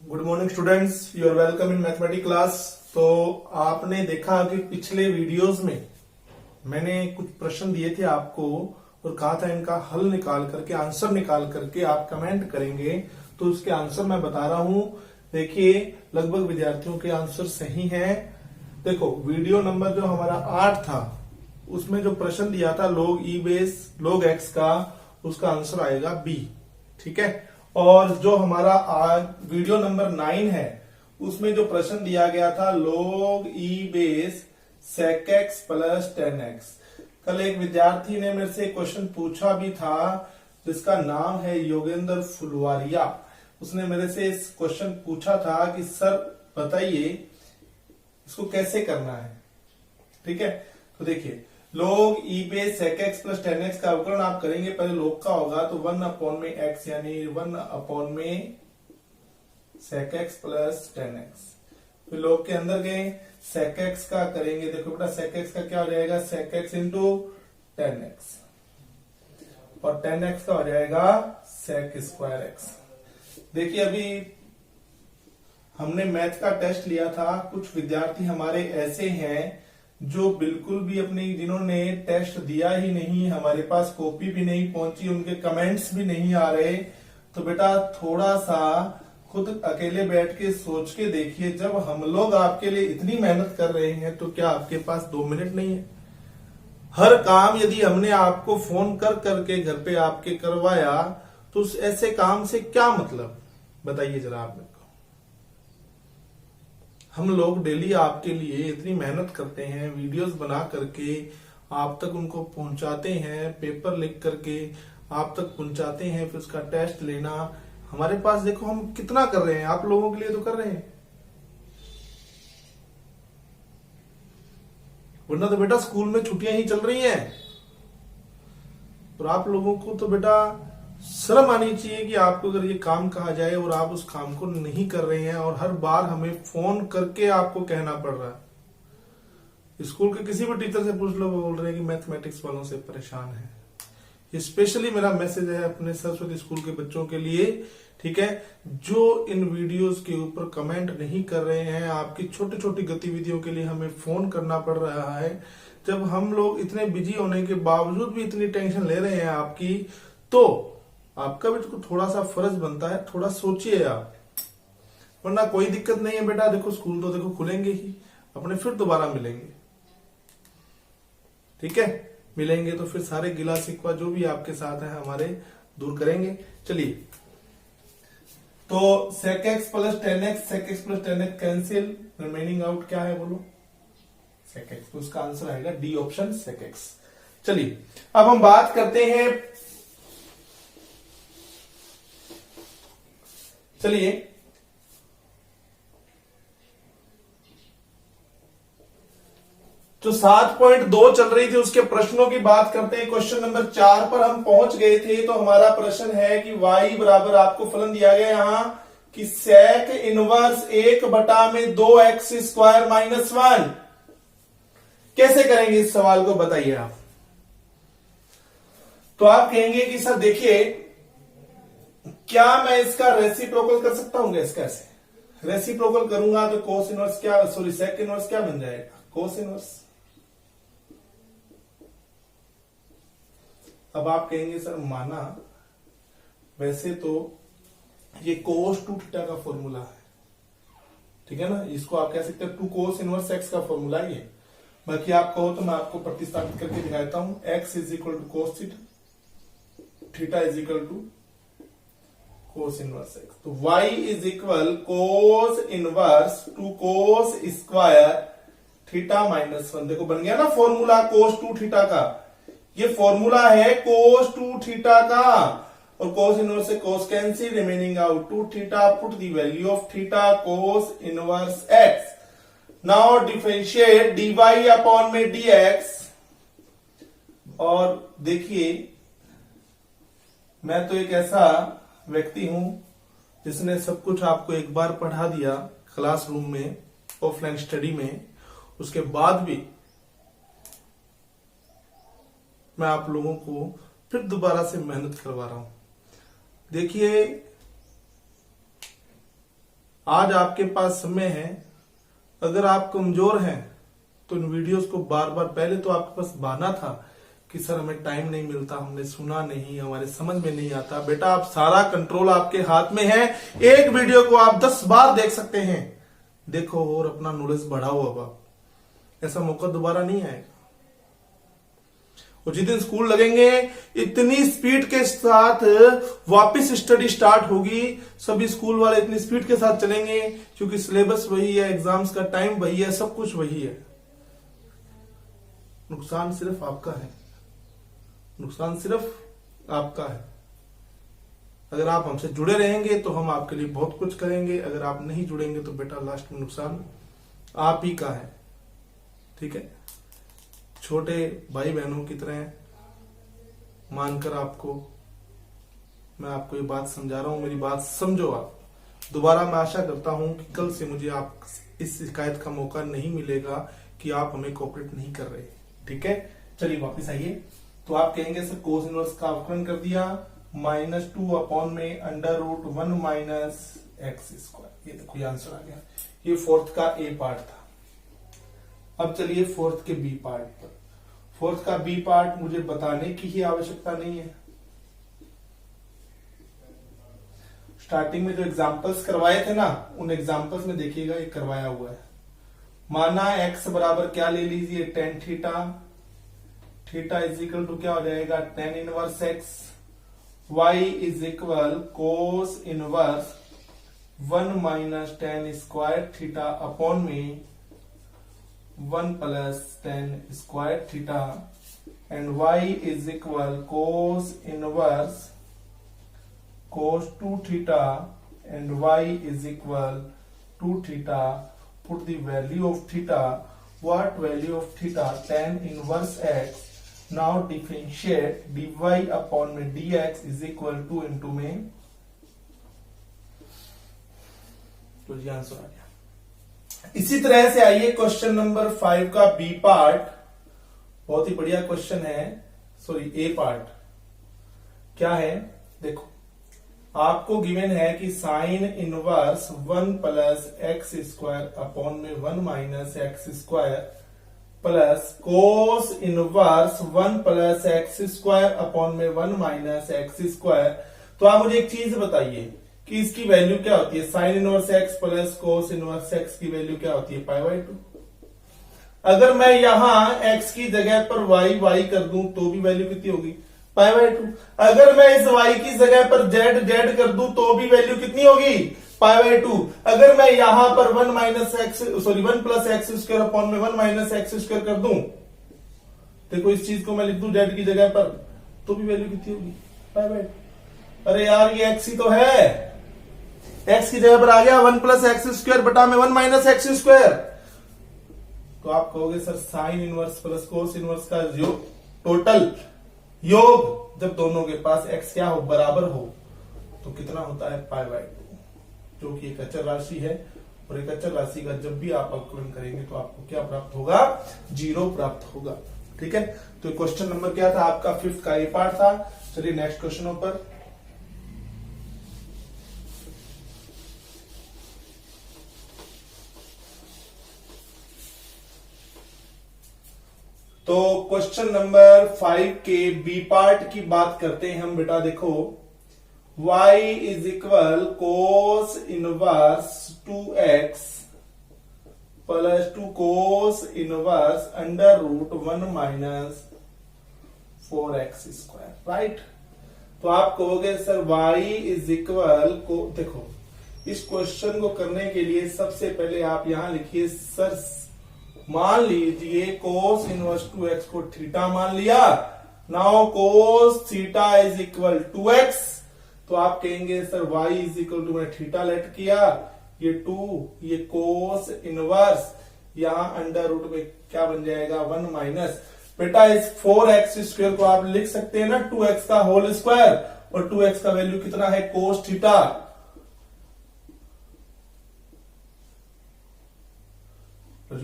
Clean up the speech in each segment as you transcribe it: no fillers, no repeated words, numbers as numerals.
Good morning students, you are welcome in mathematics class. तो आपने देखा कि पिछले वीडियोस में मैंने कुछ प्रश्न दिए थे आपको और कहा था इनका हल निकाल करके, आंसर निकाल करके आप कमेंट करेंगे। तो उसके आंसर मैं बता रहा हूं। देखिए, लगभग विद्यार्थियों के आंसर सही हैं। देखो, वीडियो नंबर जो हमारा 8 था उसमें जो प्रश्न दिया था log e base log x का, उसका आंसर आएगा बी। ठीक है। और जो हमारा आज वीडियो नंबर 9 है उसमें जो प्रश्न दिया गया था log e base sec x plus 10x। कल एक विद्यार्थी ने मेरे से क्वेश्चन पूछा भी था जिसका नाम है योगेंद्र फुलवारिया। उसने मेरे से इस क्वेश्चन पूछा था कि सर बताइए इसको कैसे करना है। ठीक है, तो देखिए log e base sec x plus 10x का अवकलन आप करेंगे, पहले log का होगा तो 1 अपॉन में x यानी 1 अपॉन में sec x प्लस 10x। फिर log के अंदर गए, sec x का करेंगे। देखो बेटा, sec x का क्या हो जाएगा, sec x इंटू 10x और 10x का हो जाएगा sec स्क्वायर x। देखिए, अभी हमने मैथ का टेस्ट लिया था। कुछ विद्यार्थी हमारे ऐसे हैं जो बिल्कुल भी अपने, जिन्होंने टेस्ट दिया ही नहीं, हमारे पास कॉपी भी नहीं पहुंची, उनके कमेंट्स भी नहीं आ रहे। तो बेटा थोड़ा सा खुद अकेले बैठ के सोच के देखिए, जब हम लोग आपके लिए इतनी मेहनत कर रहे हैं तो क्या आपके पास 2 मिनट नहीं है? हर काम यदि हमने आपको फोन कर करके घर पे आपके करवाया तो उस ऐसे काम से क्या मतलब, बताइए जरा आप मेरे को। हम लोग डेली आपके लिए इतनी मेहनत करते हैं, वीडियोस बना करके आप तक उनको पहुंचाते हैं, पेपर लिख करके आप तक पहुंचाते हैं, फिर उसका टेस्ट लेना। हमारे पास देखो हम कितना कर रहे हैं, आप लोगों के लिए तो कर रहे हैं, वरना तो बेटा स्कूल में छुट्टियां ही चल रही हैं। और आप लोगों को तो बेटा शर्म आनी चाहिए कि आपको अगर ये काम कहा जाए और आप उस काम को नहीं कर रहे हैं और हर बार हमें फोन करके आपको कहना पड़ रहा है। स्कूल के किसी भी टीचर से पूछ लो, वो बोल रहे हैं कि मैथमेटिक्स वालों से परेशान है। ये स्पेशली मेरा मैसेज है अपने सरस्वती स्कूल के बच्चों के लिए। ठीक है, जो इन वीडियोस के ऊपर कमेंट नहीं कर रहे हैं, आपकी छोटी छोटी गतिविधियों के लिए हमें फोन करना पड़ रहा है। जब हम लोग इतने बिजी होने के बावजूद भी इतनी टेंशन ले रहे हैं आपकी, तो आपका भी तो थोड़ा सा फर्ज बनता है, थोड़ा सोचिए आप। वरना कोई दिक्कत नहीं है बेटा, देखो स्कूल तो देखो खुलेंगे ही, अपने फिर दोबारा मिलेंगे। ठीक है, मिलेंगे तो फिर सारे गिला शिकवा जो भी आपके साथ है हमारे दूर करेंगे। चलिए, तो sec x plus 10x, sec x plus 10x cancel, remaining out क्या है बोलो, sec x। तो उसका आंसर आएगा डी ऑप्शन, sec x। चलिए, अब हम बात करते हैं, चलिए जो 7.2 चल रही थी उसके प्रश्नों की बात करते हैं। क्वेश्चन नंबर 4 पर हम पहुंच गए थे। तो हमारा प्रश्न है कि y बराबर आपको फलन दिया गया यहां कि sec inverse 1/2x square minus 1। कैसे करेंगे इस सवाल को, बताइए आप। तो आप कहेंगे कि सर देखिए, क्या मैं इसका रेसिप्रोकल कर सकता हूं? कैसे रेसिप्रोकल करूंगा तो कोस इनवर्स क्या, सॉरी सेक इनवर्स क्या बन जाएगा, कोस इनवर्स। अब आप कहेंगे सर माना, वैसे तो ये कोस 2 थीटा का फॉर्मूला है, ठीक है ना, इसको आप कह सकते हैं 2 कोस इनवर्स एक्स का फॉर्मूला ये। बाकी आप कहो तो मैं आपको प्रतिस्थापित करके दिखाता हूं। X is equal to cos theta, theta is equal to cos inverse x. तो y is equal cos inverse 2 cos square theta minus 1। देखो बन गया ना फॉर्मूला कोस 2 थीटा का। ये फॉर्मूला है कोस 2 थीटा का, और कोस इनवर्स से cos cancel, remaining out 2 theta. Put the value of theta cos inverse x. Now differentiate dy upon में dx। और देखिए, मैं तो एक ऐसा व्यक्ति हूं जिसने सब कुछ आपको एक बार पढ़ा दिया क्लासरूम में, ऑफलाइन स्टडी में, उसके बाद भी मैं आप लोगों को फिर दोबारा से मेहनत करवा रहा हूं। देखिए, आज आपके पास समय है, अगर आप कमजोर हैं तो इन वीडियोस को बार बार, पहले तो आपके पास बहाना था कि सर हमें टाइम नहीं मिलता, हमने सुना नहीं, हमारे समझ में नहीं आता। बेटा आप सारा कंट्रोल आपके हाथ में है, एक वीडियो को आप 10 बार देख सकते हैं, देखो और अपना नॉलेज बढ़ाओ। अब आप, ऐसा मौका दोबारा नहीं आएगा। और जिस दिन स्कूल लगेंगे इतनी स्पीड के साथ वापस स्टडी स्टार्ट होगी, सभी स्कूल वाले इतनी स्पीड के साथ चलेंगे क्योंकि सिलेबस वही है, एग्जाम्स का टाइम वही है, सब कुछ वही है। नुकसान सिर्फ आपका है, नुकसान सिर्फ आपका है। अगर आप हमसे जुड़े रहेंगे तो हम आपके लिए बहुत कुछ करेंगे, अगर आप नहीं जुड़ेंगे तो बेटा लास्ट में नुकसान आप ही का है। ठीक है, छोटे भाई बहनों की तरह मानकर आपको मैं आपको ये बात समझा रहा हूं, मेरी बात समझो आप। दोबारा मैं आशा करता हूं कि कल से मुझे आप इस शिकायत का मौका नहीं मिलेगा कि आप हमें कोऑपरेट नहीं कर रहे। ठीक है, चलिए वापस आइए। तो आप कहेंगे सर कोस इनवर्स का अवकलन कर दिया, -2 अपॉन में √1 माइनस एक्स स्क्वायर। ये देखो ये आंसर आ गया। ये फोर्थ का ए पार्ट था। अब चलिए फोर्थ के बी पार्ट पर। फोर्थ का बी पार्ट मुझे बताने की ही आवश्यकता नहीं है। स्टार्टिंग में जो एग्जांपल्स करवाए थे ना, उन एग्जांपल्स में देखिएगा ये करवाया हुआ है। माना x बराबर क्या ले लीजिए, tan theta, theta is equal to क्या हो जाएगा, tan inverse x, y is equal cos inverse 1 minus tan square theta upon में 1 plus tan square theta, and y is equal cos inverse cos 2 theta and y is equal to theta. Put the value of theta. What value of theta? Tan inverse x. Now differentiate dy upon में dx is equal to into में, तो ये answer आ गया। इसी तरह से आइए question number 5 का बी पार्ट, बहुत ही बढ़िया क्वेश्चन है, सॉरी ए पार्ट। क्या है देखो, आपको गिवन है कि sine inverse 1 plus x square upon में 1 minus x square plus cos inverse 1 plus x square upon में 1 माइनस एक्स स्क्वायर। तो आप मुझे एक चीज बताइए कि इसकी वैल्यू क्या होती है। Sine inverse x plus cos inverse x की वैल्यू क्या होती है, π/2। अगर मैं यहां एक्स की जगह पर वाई कर दूं तो भी वैल्यू कितनी होगी, π/2। अगर मैं इस y की जगह पर z कर दूं तो भी वैल्यू कितनी होगी, π/2। अगर मैं यहां पर 1 प्लस एक्स स्क्वायर अपॉन में 1 माइनस एक्स स्क्वायर कर दूं, देखो इस चीज को मैं लिख दूं z की जगह पर, तो भी वैल्यू कितनी होगी, π/2। अरे यार ये x ही तो है, x की जगह पर आ गया 1 प्लस एक्स स्क्वायर बटा में 1 माइनस एक्स स्क्वायर। तो आप कहोगे sir sine inverse plus cos inverse का टोटल योग जब दोनों के पास x क्या हो, बराबर हो, तो कितना होता है, π/2, जो कि एक अचर राशि है। और एक अचर राशि का जब भी आप अवकलन करेंगे तो आपको क्या प्राप्त होगा, 0 प्राप्त होगा। ठीक है, तो क्वेश्चन नंबर क्या था आपका, 5th का ए पार्ट था। चलिए नेक्स्ट क्वेश्चनों पर। तो क्वेश्चन नंबर 5 के बी पार्ट की बात करते हैं हम। बेटा देखो, y is equal cos inverse 2x plus 2 cos inverse √1 minus 4x square, right. तो आप कहोगे सर y इज इक्वल को, देखो इस क्वेश्चन को करने के लिए सबसे पहले आप यहां लिखिए, सर मान लीजिए कोस इनवर्स 2x को थीटा मान लिया। Now cos theta is equal 2x, तो आप कहेंगे sir y is equal to, मैंने थीटा लेट किया, ये 2, ये कोस इनवर्स, यहां √ में क्या बन जाएगा, 1 माइनस। बेटा इस 4x स्क्वायर को आप लिख सकते हैं ना 2x का होल स्क्वायर, और 2x का वैल्यू कितना है, कोस थीटा।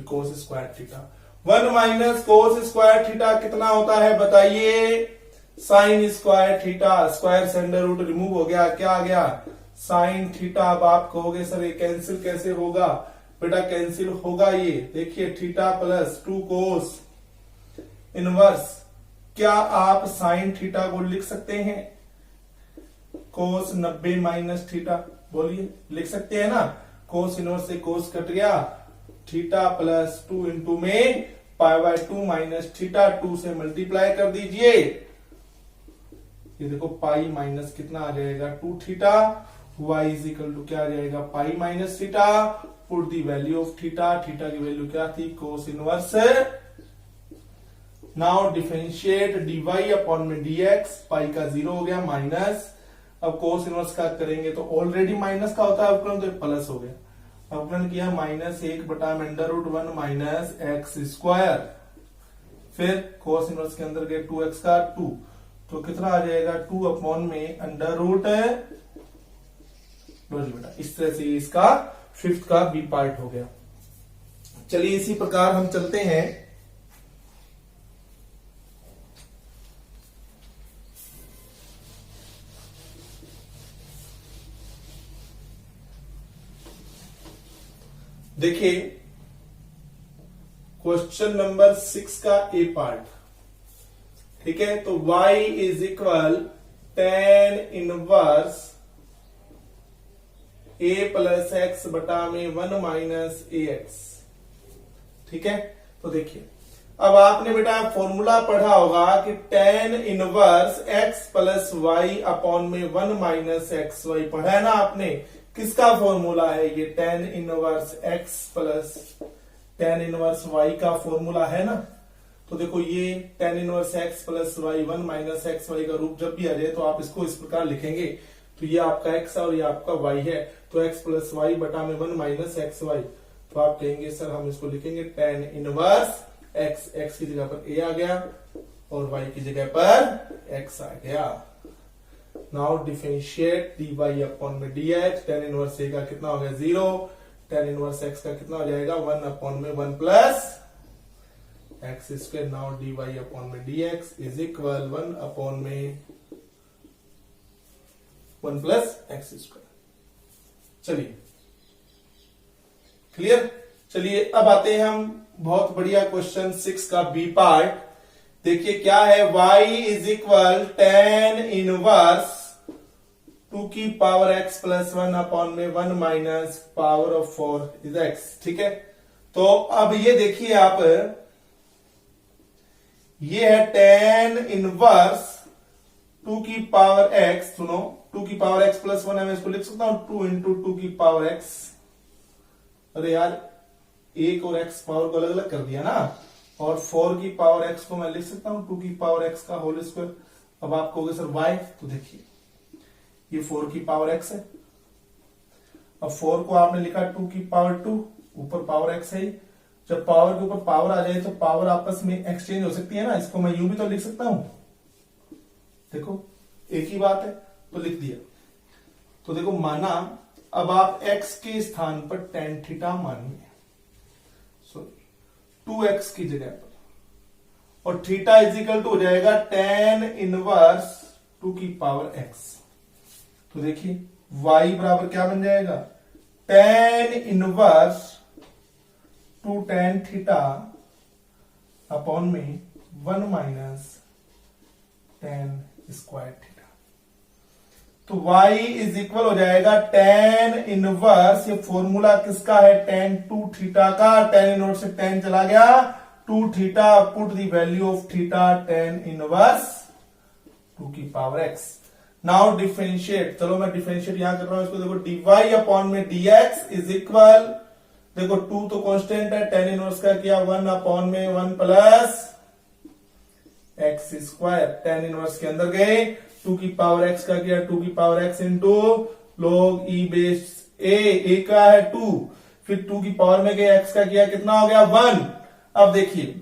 कोस square theta 1 minus cos square theta कितना होता है बताइए, साइन स्क्वायर थीटा। स्क्वायर से √ रिमूव हो गया, क्या आ गया, साइन थीटा। अब आप कहोगे सर ये कैंसिल कैसे होगा? बेटा कैंसिल होगा, ये देखिए थीटा प्लस 2 कोस इनवर्स। क्या आप साइन थीटा को लिख सकते हैं कोस 90 माइनस थीटा? बोलिए, लिख सकते हैं ना? कोस इनवर्स से कोस कट गया, थीटा प्लस 2 इंटू में पाई बाय 2 माइनस थीटा, 2 से मल्टीप्लाई कर दीजिए। ये देखो पाई माइनस कितना आ जाएगा 2 theta, y is equal to क्या आ जाएगा pi minus theta. Put the value of theta, theta की वैल्यू क्या थी cos inverse. Now differentiate dy upon में dx, पाई का 0 हो गया माइनस। अब कोस इनवर्स का करेंगे तो ऑलरेडी माइनस का होता है अवकलन, तो प्लस हो गया। अवकलन किया माइनस 1 बटा under root 1 minus x square. फिर कोस इनवर्स के अंदर गए 2x का 2, तो कितना आ जाएगा 2 अपॉन में अंडर रूट। बेटा इस तरह से इसका फिफ्थ का बी पार्ट हो गया। चलिए इसी प्रकार हम चलते हैं देखिए क्वेश्चन नंबर 6 का ए पार्ट। ठीक है, तो y is equal tan inverse a plus x बटा में 1 माइनस ए एक्स। ठीक है, तो देखिए अब आपने बेटा फॉर्मूला पढ़ा होगा कि tan inverse x plus y upon में 1 माइनस एक्स वाई पढ़ा है ना आपने? किसका फॉर्मूला है ये? tan inverse x plus tan inverse y का फॉर्मूला है ना? तो देखो ये tan inverse x plus y 1 minus x y का रूप जब भी आ जाए तो आप इसको इस प्रकार लिखेंगे। तो ये आपका x और ये आपका y है, तो x प्लस वाई बटा में 1 माइनस एक्स वाई। तो आप कहेंगे सर हम इसको लिखेंगे tan इनवर्स x की जगह पर a आ गया और y की जगह पर x आ गया। नाउ डिफरेंशिएट dy अपॉन में dx, tan इनवर्स a का कितना हो गया 0, tan इनवर्स x का कितना हो जाएगा 1 अपॉन में 1 plus x square. Now dy upon में dx इज इक्वल 1 अपॉन में 1 प्लस एक्स स्क्वायर। चलिए क्लियर। चलिए अब आते हैं हम बहुत बढ़िया क्वेश्चन 6 का बी पार्ट। देखिए क्या है, y is equal tan inverse 2 की पावर x प्लस 1 अपॉन में 1 minus power of 4 is x। ठीक है, तो अब ये देखिए आप, ये है tan इनवर्स 2 की पावर x, सुनो 2 की पावर x प्लस 1 है, मैं इसको लिख सकता हूं 2 इंटू 2 की पावर x। अरे यार एक और x पावर को अलग अलग कर दिया ना, और 4 की पावर x को मैं लिख सकता हूं 2 की पावर x का होल स्क्वायर। अब आप कहोगे सर y, तो देखिए ये 4 की पावर x है। अब 4 को आपने लिखा 2 की पावर 2, ऊपर पावर x है ही। जब पावर के ऊपर पावर आ जाए तो पावर आपस में एक्सचेंज हो सकती है ना, इसको मैं यूं भी तो लिख सकता हूं। देखो एक ही बात है, तो लिख दिया। तो देखो माना, अब आप x के स्थान पर tan थीटा मानिए, सॉरी 2x की जगह पर, और थीटा इज इक्वल टू हो जाएगा tan इनवर्स 2 की पावर x। तो देखिए y बराबर क्या बन जाएगा, tan inverse 2 tan theta upon में 1 माइनस tan स्क्वायर थीटा। तो y इज इक्वल हो जाएगा tan इनवर्स, ये फॉर्मूला किसका है tan 2 थीटा का, tan इनवर्स से tan चला गया 2 theta, put the value of theta tan inverse 2 की पावर x। नाउ डिफरेंशिएट, चलो मैं डिफरेंशिएट यहां कर रहा हूं इसको। देखो dy अपॉन में dx इज इक्वल, देखो 2 तो कांस्टेंट है, tan इनवर्स का किया 1 अपॉन में 1 plus x square. tan inverse के अंदर गए, 2 की पावर x का किया 2 की power x into log e base a का है 2, फिर 2 की पावर में गए x का किया कितना हो गया 1। अब देखिए,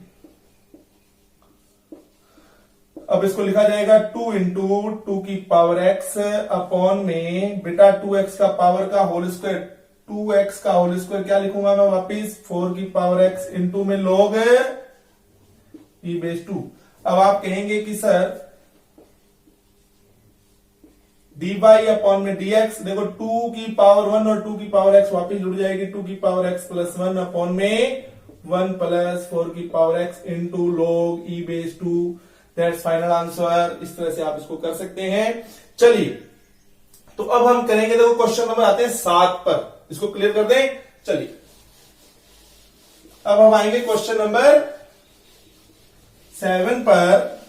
अब इसको लिखा जाएगा 2 इंटू 2 की पावर x अपॉन में बेटा 2x का पावर का होल स्क्वायर, 2x का होल स्क्वायर क्या लिखूंगा मैं वापिस 4 की पावर x इंटू में log e बेस 2। अब आप कहेंगे कि सर डी वाई अपॉन में डी एक्स, देखो 2 की पावर 1 और 2 की पावर x वापिस जुड़ जाएगी, 2 की पावर x प्लस 1 अपॉन में 1 प्लस 4 की power x into log e base 2, that's final answer. इस तरह से आप इसको कर सकते हैं। चलिए, तो अब हम करेंगे, देखो क्वेश्चन नंबर आते हैं 7 पर, इसको क्लियर कर दें। चलिए, अब हम आएंगे क्वेश्चन नंबर 7 पर।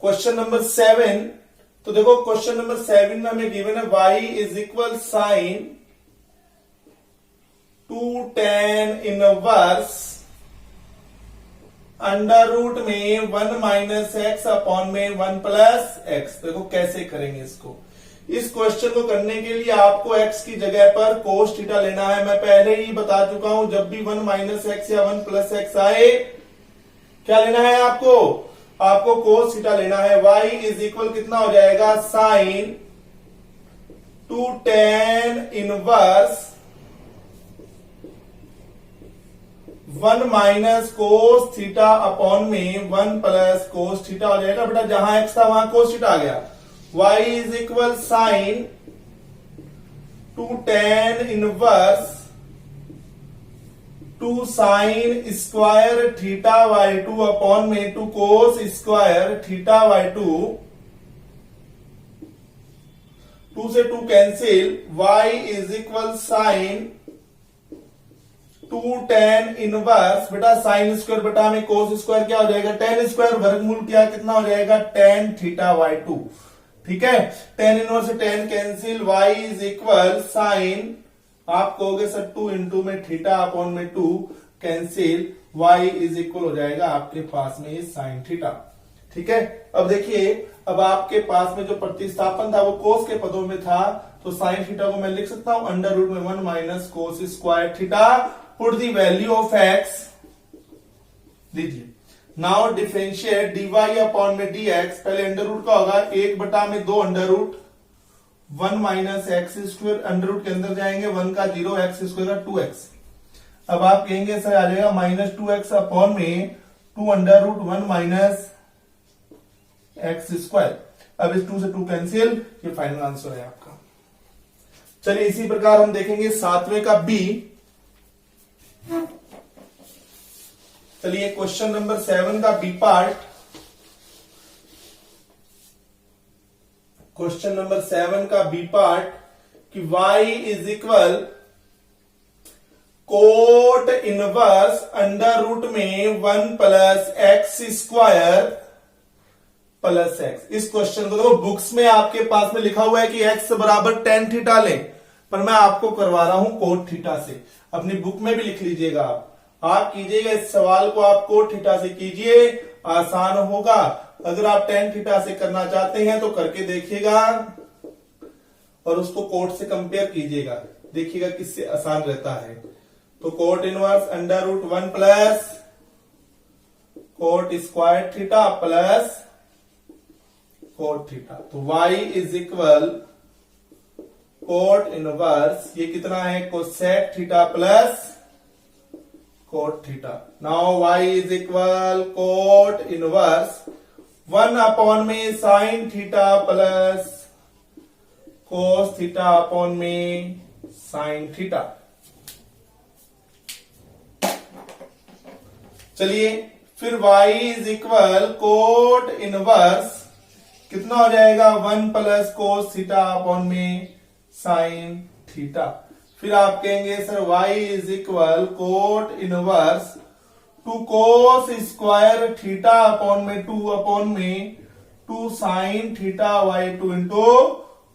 क्वेश्चन नंबर 7, तो देखो क्वेश्चन नंबर 7 में हमें गिवन है y is equal sine 2 tan inverse under root में 1 माइनस एक्स अपॉन में 1 प्लस एक्स। देखो कैसे करेंगे इसको। इस क्वेश्चन को करने के लिए आपको x की जगह पर कोस थीटा लेना है। मैं पहले ही बता चुका हूं, जब भी 1 माइनस एक्स या 1 प्लस एक्स आए, क्या लेना है आपको कोस थीटा लेना है। y इज इक्वल कितना हो जाएगा, sine 2 tan inverse 1 minus cos theta upon में 1 प्लस कोस थीटा हो जाएगा। बेटा जहां x था वहां कोस थीटा आ गया। y is equal sine 2 tan inverse 2 sine square theta by 2 upon में 2 कोस स्क्वायर थीटा बाई 2, 2 से 2 cancel, y is equal sine 2 tan inverse, बेटा साइन स्क्वायर बटा में कोस स्क्वायर क्या हो जाएगा, tan स्क्वायर वर्गमूल क्या कितना हो जाएगा, tan थीटा बाई 2। ठीक है, tan इनवर्स से tan cancel, y is equal sine, आप कहोगे सर 2 इंटू में थीटा अपॉन में 2 कैंसिल, y इज इक्वल हो जाएगा आपके पास में ये साइन थीटा। ठीक है, अब देखिए, अब आपके पास में जो प्रतिस्थापन था वो कोस के पदों में था, तो साइन थीटा को मैं लिख सकता हूं अंडर रूट में 1 minus cos square theta, put the value of x, लीजिए नाउ डिफरेंशिएट dy अपॉन में dx, पहले अंडर रूट का होगा 1 बटा में 2 under root 1 minus x square, under root के अंदर जाएंगे 1 का 0, एक्स स्क्वायर का 2x। अब आप कहेंगे सर आ जाएगा माइनस 2x अपॉन में 2 under root 1 minus x square. अब इस 2 से 2 कैंसिल, ये फाइनल आंसर है आपका। चलिए इसी प्रकार हम देखेंगे 7वें का बी। चलिए क्वेश्चन नंबर 7 का बी पार्ट, क्वेश्चन नंबर 7 का बी पार्ट कि y is equal cot inverse under root में 1 plus x square plus x. इस क्वेश्चन को देखो बुक्स में आपके पास में लिखा हुआ है कि x बराबर tan थीटा लें, पर मैं आपको करवा रहा हूं कोट थीटा से। अपनी बुक में भी लिख लीजिएगा, आप कीजिएगा इस सवाल को, आप कोट थीटा से कीजिए, आसान होगा। अगर आप tan थीटा से करना चाहते हैं तो करके देखिएगा और उसको कोट से कंपेयर कीजिएगा, देखिएगा किससे आसान रहता है। तो cot inverse under root 1 plus cot square theta plus cot theta, तो y is equal cot inverse, ये कितना है cosec theta plus cot theta. Now y is equal cot inverse 1 upon में sine theta plus cos theta upon में sine theta. चलिए फिर y is equal cot inverse कितना हो जाएगा 1 प्लस कोस थीटा अपॉन में साइन थीटा। फिर आप कहेंगे sir y is equal cot inverse 2 cos square theta upon में 2 अपॉन में 2 sine theta by 2 into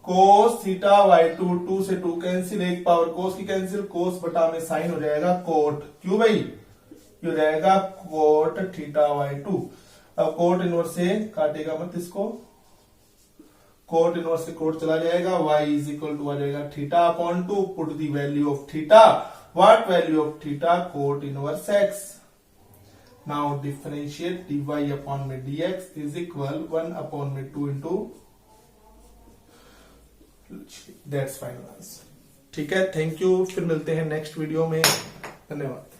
cos theta by 2, 2 से 2 कैंसिल, एक पावर कोस की कैंसिल, कोस बटा में साइन हो जाएगा कोट, क्यों भाई, ये हो जाएगा कोट थीटा बाई 2। अब कोट इनवर्स से काटेगा मत इसको, कोट इनवर्स से कोट चला जाएगा, y इज इक्वल टू आ जाएगा theta upon 2, put the value of theta, what value of theta, cot inverse x। Now differentiate dy upon में dx इज इक्वल 1 अपॉन में 2 इंटू, दैट्स फाइनल आंसर। ठीक है, thank you, फिर मिलते हैं next video में, धन्यवाद।